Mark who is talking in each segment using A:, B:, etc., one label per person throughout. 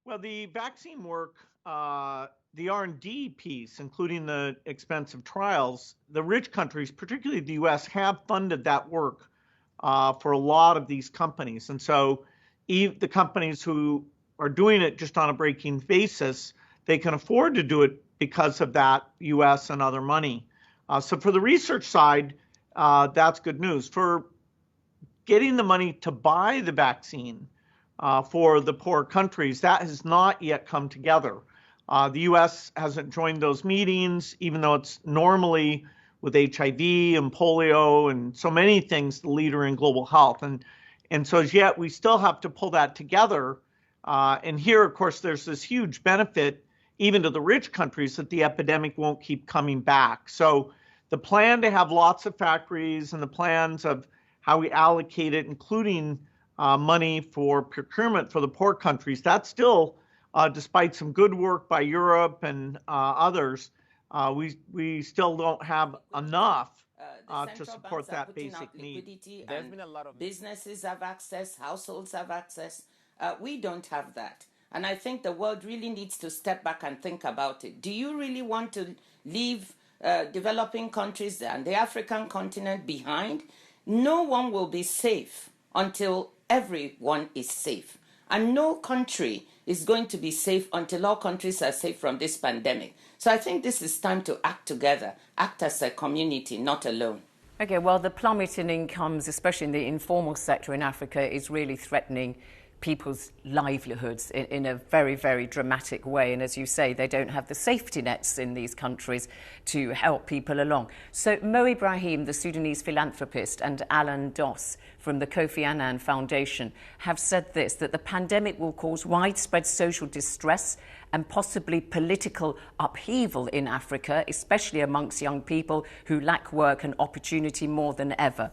A: Well, the vaccine work, the R&D piece, including the expensive trials, the rich countries, particularly the U.S., have funded that work for a lot of these companies. And so the companies who are doing it just on a break-even basis, they can afford to do it because of that U.S. and other money. So for the research side, that's good news. For getting the money to buy the vaccine for the poor countries, that has not yet come together. The U.S. hasn't joined those meetings, even though it's normally with HIV and polio and so many things the leader in global health. And so as yet, we still have to pull that together. And here, of course, there's this huge benefit, even to the rich countries, that the epidemic won't keep coming back. So the plan to have lots of factories and the plans of how we allocate it, including money for procurement for the poor countries, that's still, despite some good work by Europe and others, we still don't have enough to support that basic need.
B: There's been a lot of businesses have access, households have access. We don't have that. And I think the world really needs to step back and think about it. Do you really want to leave developing countries and the African continent behind? No one will be safe until everyone is safe. And no country is going to be safe until all countries are safe from this pandemic. So I think this is time to act together, act as a community, not alone.
C: Okay, well, the plummet in incomes, especially in the informal sector in Africa, is really threatening people's livelihoods in a very, very dramatic way. And as you say, they don't have the safety nets in these countries to help people along. So Mo Ibrahim, the Sudanese philanthropist, and Alan Doss from the Kofi Annan Foundation have said this, that the pandemic will cause widespread social distress and possibly political upheaval in Africa, especially amongst young people who lack work and opportunity more than ever.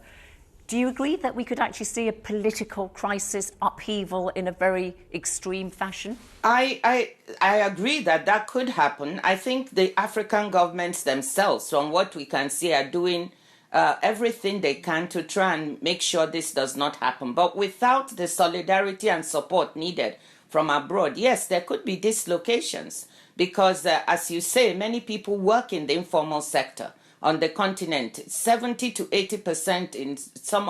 C: Do you agree that we could actually see a political crisis upheaval in a very extreme fashion?
B: I agree that could happen. I think the African governments themselves, from what we can see, are doing everything they can to try and make sure this does not happen. But without the solidarity and support needed from abroad, yes, there could be dislocations because, as you say, many people work in the informal sector. On the continent, 70 to 80%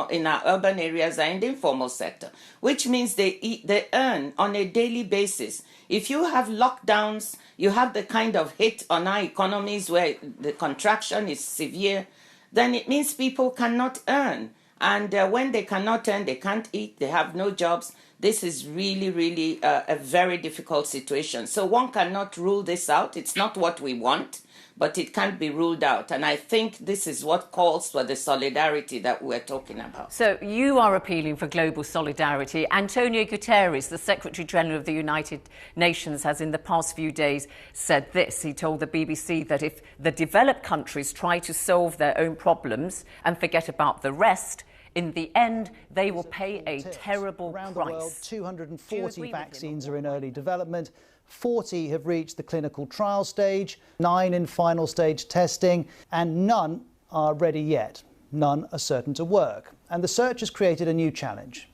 B: in our urban areas are in the informal sector, which means they earn on a daily basis. If you have lockdowns, you have the kind of hit on our economies where the contraction is severe, then it means people cannot earn. And when they cannot earn, they can't eat, they have no jobs. This is really, really a very difficult situation. So one cannot rule this out. It's not what we want, but it can't be ruled out. And I think this is what calls for the solidarity that we're talking about.
C: So you are appealing for global solidarity. Antonio Guterres, the Secretary General of the United Nations, has in the past few days said this. He told the BBC that if the developed countries try to solve their own problems and forget about the rest, in the end, they will pay a terrible price.
D: Around the world, 240 vaccines are in early development. 40 have reached the clinical trial stage, 9 in final stage testing, and none are ready yet. None are certain to work. And the search has created a new challenge.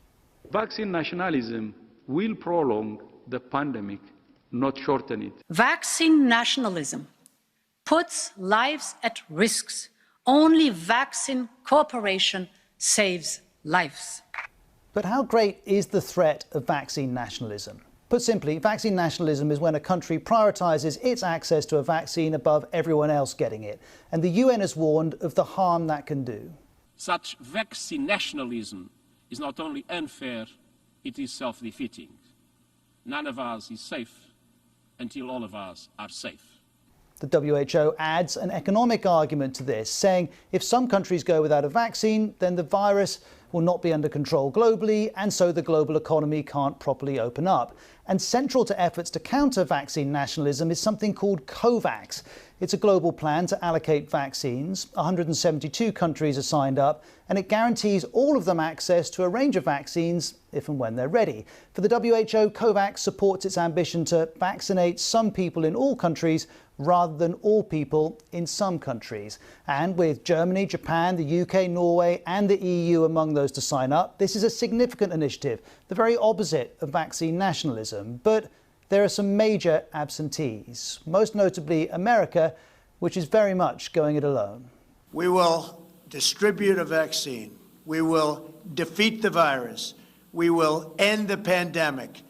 E: Vaccine nationalism will prolong the pandemic, not shorten it.
F: Vaccine nationalism puts lives at risk. Only vaccine cooperation saves lives.
D: But how great is the threat of vaccine nationalism? Put simply, vaccine nationalism is when a country prioritises its access to a vaccine above everyone else getting it. And the UN has warned of the harm that can do.
G: Such vaccine nationalism is not only unfair, it is self-defeating. None of us is safe until all of us are safe.
D: The WHO adds an economic argument to this, saying if some countries go without a vaccine, then the virus will not be under control globally, and so the global economy can't properly open up. And central to efforts to counter vaccine nationalism is something called COVAX. It's a global plan to allocate vaccines. 172 countries are signed up, and it guarantees all of them access to a range of vaccines if and when they're ready. For the WHO, COVAX supports its ambition to vaccinate some people in all countries rather than all people in some countries. And with Germany, Japan, the UK, Norway and the EU among those to sign up, this is a significant initiative, the very opposite of vaccine nationalism. But there are some major absentees, most notably America, which is very much going it alone.
H: We will distribute a vaccine. We will defeat the virus. We will end the pandemic.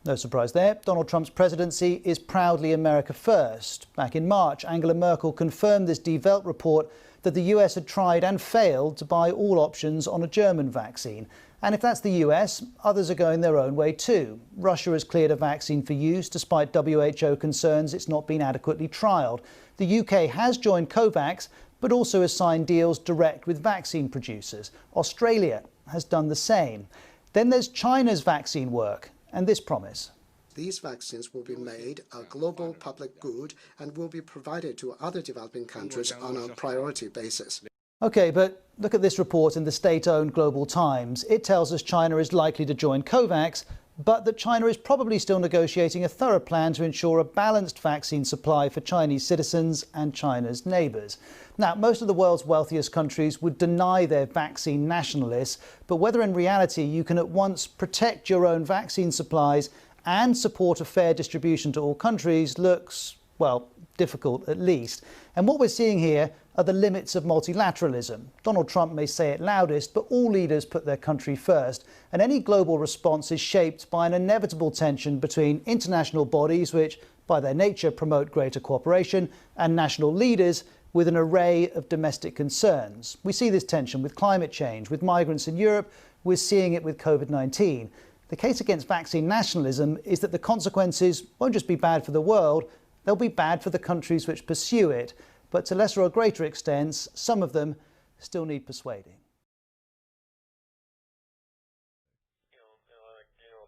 D: No surprise there. Donald Trump's presidency is proudly America first. Back in March, Angela Merkel confirmed this Die Welt report that the US had tried and failed to buy all options on a German vaccine. And if that's the US, others are going their own way too. Russia has cleared a vaccine for use despite WHO concerns it's not been adequately trialled. The UK has joined COVAX, but also has signed deals direct with vaccine producers. Australia has done the same. Then there's China's vaccine work and this promise.
I: These vaccines will be made a global public good and will be provided to other developing countries on a priority basis.
D: OK, but look at this report in the state-owned Global Times. It tells us China is likely to join COVAX, but that China is probably still negotiating a thorough plan to ensure a balanced vaccine supply for Chinese citizens and China's neighbours. Now, most of the world's wealthiest countries would deny their vaccine nationalists, but whether in reality you can at once protect your own vaccine supplies and support a fair distribution to all countries looks, well, difficult at least. And what we're seeing here are the limits of multilateralism. Donald Trump may say it loudest, but all leaders put their country first. And any global response is shaped by an inevitable tension between international bodies, which by their nature promote greater cooperation, and national leaders with an array of domestic concerns. We see this tension with climate change, with migrants in Europe. We're seeing it with COVID-19. The case against vaccine nationalism is that the consequences won't just be bad for the world, they'll be bad for the countries which pursue it. But to lesser or greater extents, some of them still need persuading.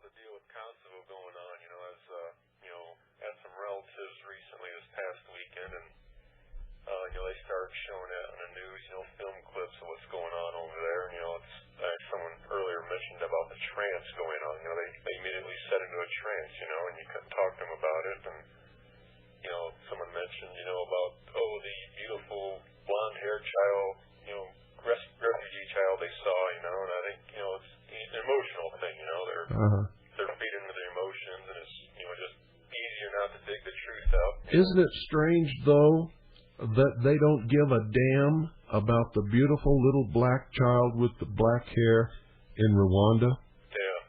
J: The deal with Kosovo going on, had some relatives recently this past weekend, and they started showing it on the news, film clips of what's going on over there. Someone earlier mentioned about the trance going on. They immediately set into a trance, and you couldn't talk to them about it. And someone mentioned, about the beautiful blonde-haired child, refugee child they saw, and I think it's an emotional thing. They're feeding into their emotions, and it's just easier not to dig the truth out.
K: Isn't it strange though that they don't give a damn about the beautiful little black child with the black hair in Rwanda?
J: Yeah.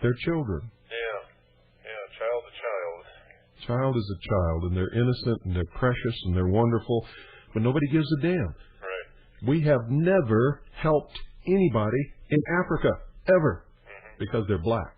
K: They're children.
J: Child's a child.
K: Child is a child, and they're innocent, and they're precious, and they're wonderful, but nobody gives a damn.
J: Right.
K: We have never helped anybody in Africa, ever, because they're black.